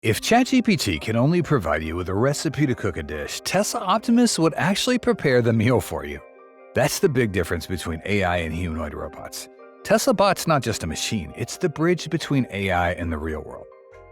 If ChatGPT can only provide you with a recipe to cook a dish, Tesla Optimus would actually prepare the meal for you. That's the big difference between AI and humanoid robots. Tesla Bot's not just a machine, it's the bridge between AI and the real world.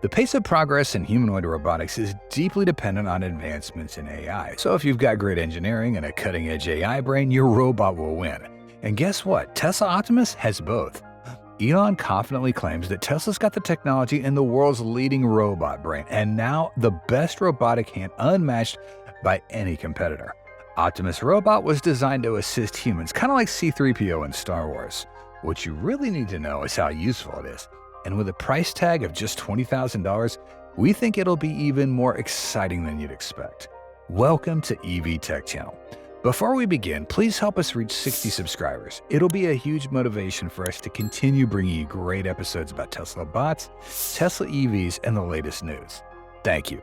The pace of progress in humanoid robotics is deeply dependent on advancements in AI. So if you've got great engineering and a cutting-edge AI brain, your robot will win. And guess what? Tesla Optimus has both. Elon confidently claims that Tesla's got the technology and the world's leading robot brain, and now the best robotic hand unmatched by any competitor. Optimus Robot was designed to assist humans, kind of like C-3PO in Star Wars. What you really need to know is how useful it is. And with a price tag of just $20,000, we think it'll be even more exciting than you'd expect. Welcome to evtech channel. Before we begin, please help us reach 60 subscribers. It'll be a huge motivation for us to continue bringing you great episodes about Tesla bots, Tesla EVs, and the latest news. Thank you.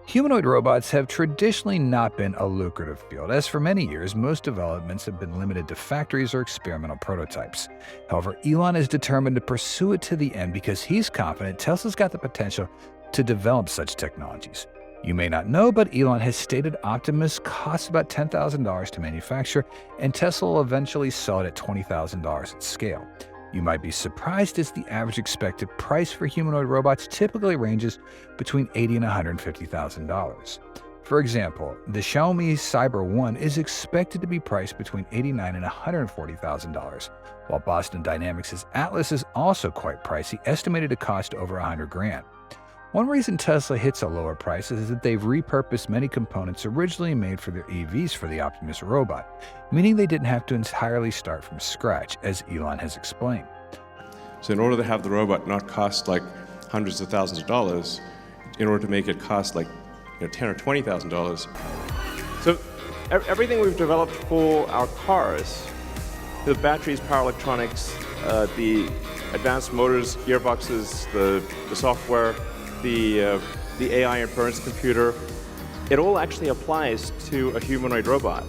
Humanoid robots have traditionally not been a lucrative field, as for many years, most developments have been limited to factories or experimental prototypes. However, Elon is determined to pursue it to the end because he's confident Tesla's got the potential to develop such technologies. You may not know, but Elon has stated Optimus costs about $10,000 to manufacture, and Tesla will eventually sell it at $20,000 at scale. You might be surprised, as the average expected price for humanoid robots typically ranges between $80,000 and $150,000. For example, the Xiaomi Cyber 1 is expected to be priced between $89,000 and $140,000, while Boston Dynamics' Atlas is also quite pricey, estimated to cost over $100,000. One reason Tesla hits a lower price is that they've repurposed many components originally made for their EVs for the Optimus robot, meaning they didn't have to entirely start from scratch, as Elon has explained. So in order to have the robot not cost like hundreds of thousands of dollars, in order to make it cost like $10,000 or $20,000. So everything we've developed for our cars, the batteries, power electronics, the advanced motors, gearboxes, the software, the AI inference computer, it all actually applies to a humanoid robot.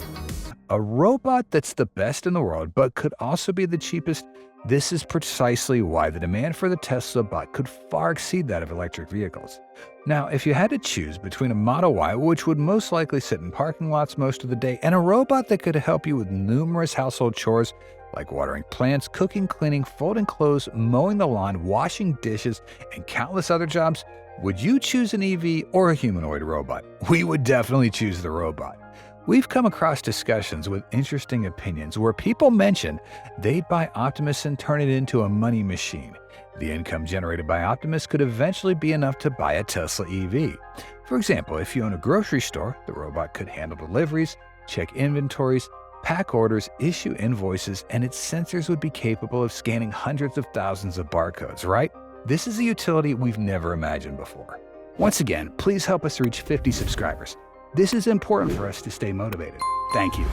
A robot that's the best in the world, but could also be the cheapest. This is precisely why the demand for the Tesla bot could far exceed that of electric vehicles. Now, if you had to choose between a Model Y, which would most likely sit in parking lots most of the day, and a robot that could help you with numerous household chores like watering plants, cooking, cleaning, folding clothes, mowing the lawn, washing dishes, and countless other jobs, would you choose an EV or a humanoid robot? We would definitely choose the robot. We've come across discussions with interesting opinions where people mention they'd buy Optimus and turn it into a money machine. The income generated by Optimus could eventually be enough to buy a Tesla EV. For example, if you own a grocery store, the robot could handle deliveries, check inventories, pack orders, issue invoices, and its sensors would be capable of scanning hundreds of thousands of barcodes, right? This is a utility we've never imagined before. Once again, please help us reach 50 subscribers. This is important for us to stay motivated. Thank you.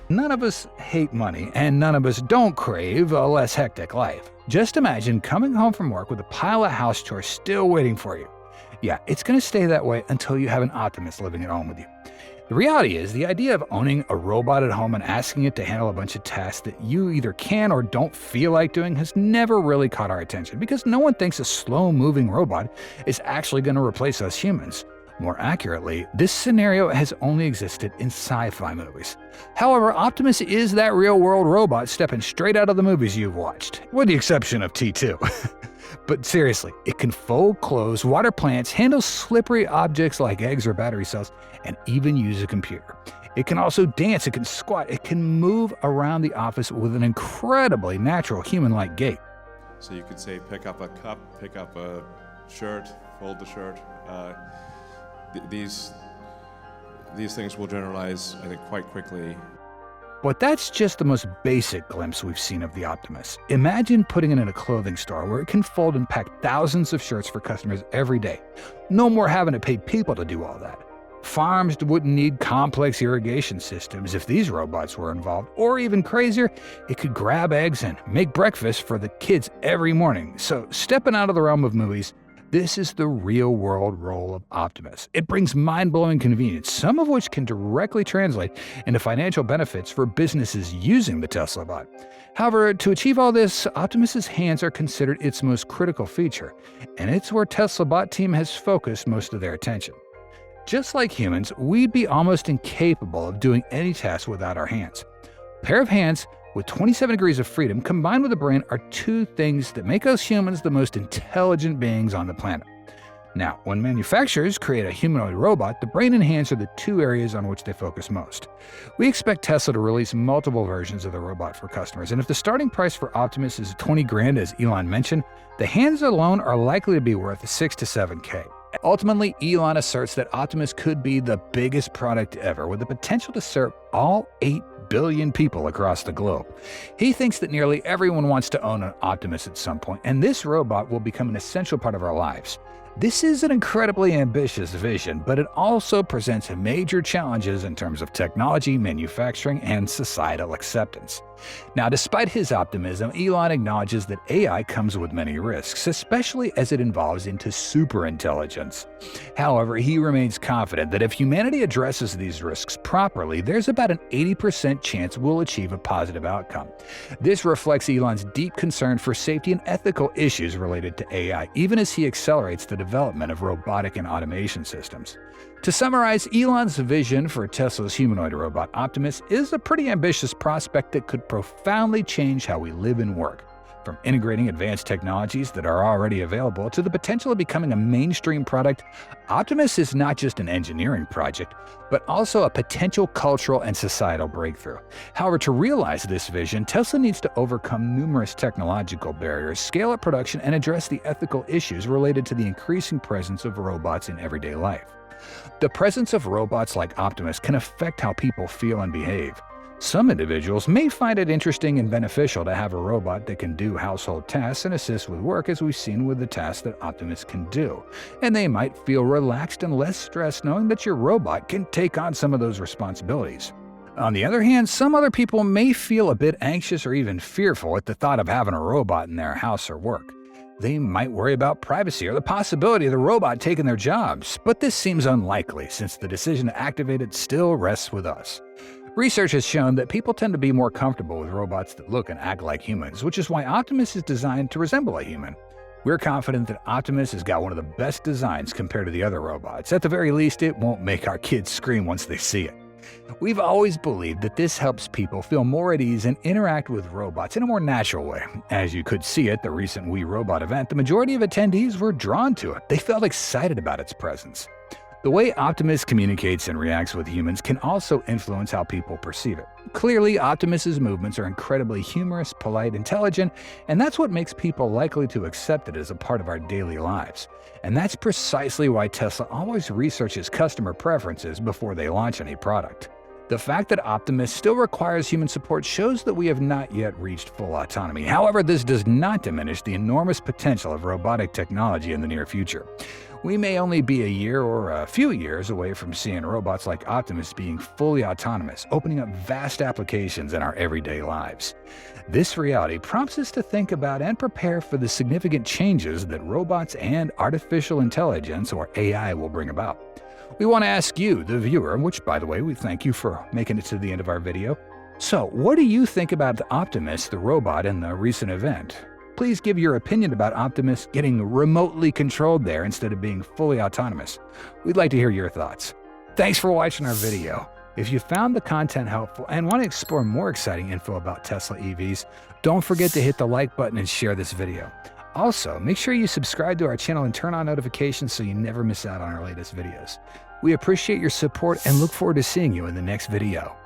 None of us hate money, and none of us don't crave a less hectic life. Just imagine coming home from work with a pile of house chores still waiting for you. Yeah, it's going to stay that way until you have an Optimus living at home with you. The reality is, the idea of owning a robot at home and asking it to handle a bunch of tasks that you either can or don't feel like doing has never really caught our attention, because no one thinks a slow-moving robot is actually going to replace us humans. More accurately, this scenario has only existed in sci-fi movies. However, Optimus is that real-world robot stepping straight out of the movies you've watched, with the exception of T2. But seriously, it can fold clothes, water plants, handle slippery objects like eggs or battery cells, and even use a computer. It can also dance, it can squat, it can move around the office with an incredibly natural human-like gait. So you could say pick up a cup, pick up a shirt, fold the shirt. These things will generalize, I think, quite quickly. But that's just the most basic glimpse we've seen of the Optimus. Imagine putting it in a clothing store where it can fold and pack thousands of shirts for customers every day. No more having to pay people to do all that. Farms wouldn't need complex irrigation systems if these robots were involved. Or even crazier, it could grab eggs and make breakfast for the kids every morning. So stepping out of the realm of movies, This is the real-world role of Optimus. It brings mind-blowing convenience, some of which can directly translate into financial benefits for businesses using the Tesla bot. However, to achieve all this, Optimus's hands are considered its most critical feature, and it's where Tesla bot team has focused most of their attention. Just like humans, we'd be almost incapable of doing any task without our hands. A pair of hands with 27 degrees of freedom combined with a brain are two things that make us humans the most intelligent beings on the planet. Now, when manufacturers create a humanoid robot, the brain and hands are the two areas on which they focus most. We expect Tesla to release multiple versions of the robot for customers, and if the starting price for Optimus is 20 grand, as Elon mentioned, the hands alone are likely to be worth 6 to 7K. Ultimately, Elon asserts that Optimus could be the biggest product ever, with the potential to serve all 8 billion people across the globe. He thinks that nearly everyone wants to own an Optimus at some point, and this robot will become an essential part of our lives. This is an incredibly ambitious vision, but it also presents major challenges in terms of technology, manufacturing, and societal acceptance. Now, despite his optimism, Elon acknowledges that AI comes with many risks, especially as it evolves into superintelligence. However, he remains confident that if humanity addresses these risks properly, there's about an 80% chance we'll achieve a positive outcome. This reflects Elon's deep concern for safety and ethical issues related to AI, even as he accelerates the development of robotic and automation systems. To summarize, Elon's vision for Tesla's humanoid robot Optimus is a pretty ambitious prospect that could profoundly change how we live and work. From integrating advanced technologies that are already available to the potential of becoming a mainstream product, Optimus is not just an engineering project, but also a potential cultural and societal breakthrough. However, to realize this vision, Tesla needs to overcome numerous technological barriers, scale up production, and address the ethical issues related to the increasing presence of robots in everyday life. The presence of robots like Optimus can affect how people feel and behave. Some individuals may find it interesting and beneficial to have a robot that can do household tasks and assist with work, as we've seen with the tasks that Optimus can do. And they might feel relaxed and less stressed knowing that your robot can take on some of those responsibilities. On the other hand, some other people may feel a bit anxious or even fearful at the thought of having a robot in their house or work. They might worry about privacy or the possibility of the robot taking their jobs, but this seems unlikely since the decision to activate it still rests with us. Research has shown that people tend to be more comfortable with robots that look and act like humans, which is why Optimus is designed to resemble a human. We're confident that Optimus has got one of the best designs compared to the other robots. At the very least, it won't make our kids scream once they see it. We've always believed that this helps people feel more at ease and interact with robots in a more natural way. As you could see at the recent We Robot event, the majority of attendees were drawn to it. They felt excited about its presence. The way Optimus communicates and reacts with humans can also influence how people perceive it. Clearly, Optimus's movements are incredibly humorous, polite, intelligent, and that's what makes people likely to accept it as a part of our daily lives. And that's precisely why Tesla always researches customer preferences before they launch any product. The fact that Optimus still requires human support shows that we have not yet reached full autonomy. However, this does not diminish the enormous potential of robotic technology in the near future. We may only be a year or a few years away from seeing robots like Optimus being fully autonomous, opening up vast applications in our everyday lives. This reality prompts us to think about and prepare for the significant changes that robots and artificial intelligence, or AI, will bring about. We want to ask you, the viewer, which, by the way, we thank you for making it to the end of our video. So, what do you think about the Optimus, the robot, in the recent event? Please give your opinion about Optimus getting remotely controlled there instead of being fully autonomous. We'd like to hear your thoughts. Thanks for watching our video. If you found the content helpful and want to explore more exciting info about Tesla EVs, don't forget to hit the like button and share this video. Also, make sure you subscribe to our channel and turn on notifications so you never miss out on our latest videos. We appreciate your support and look forward to seeing you in the next video.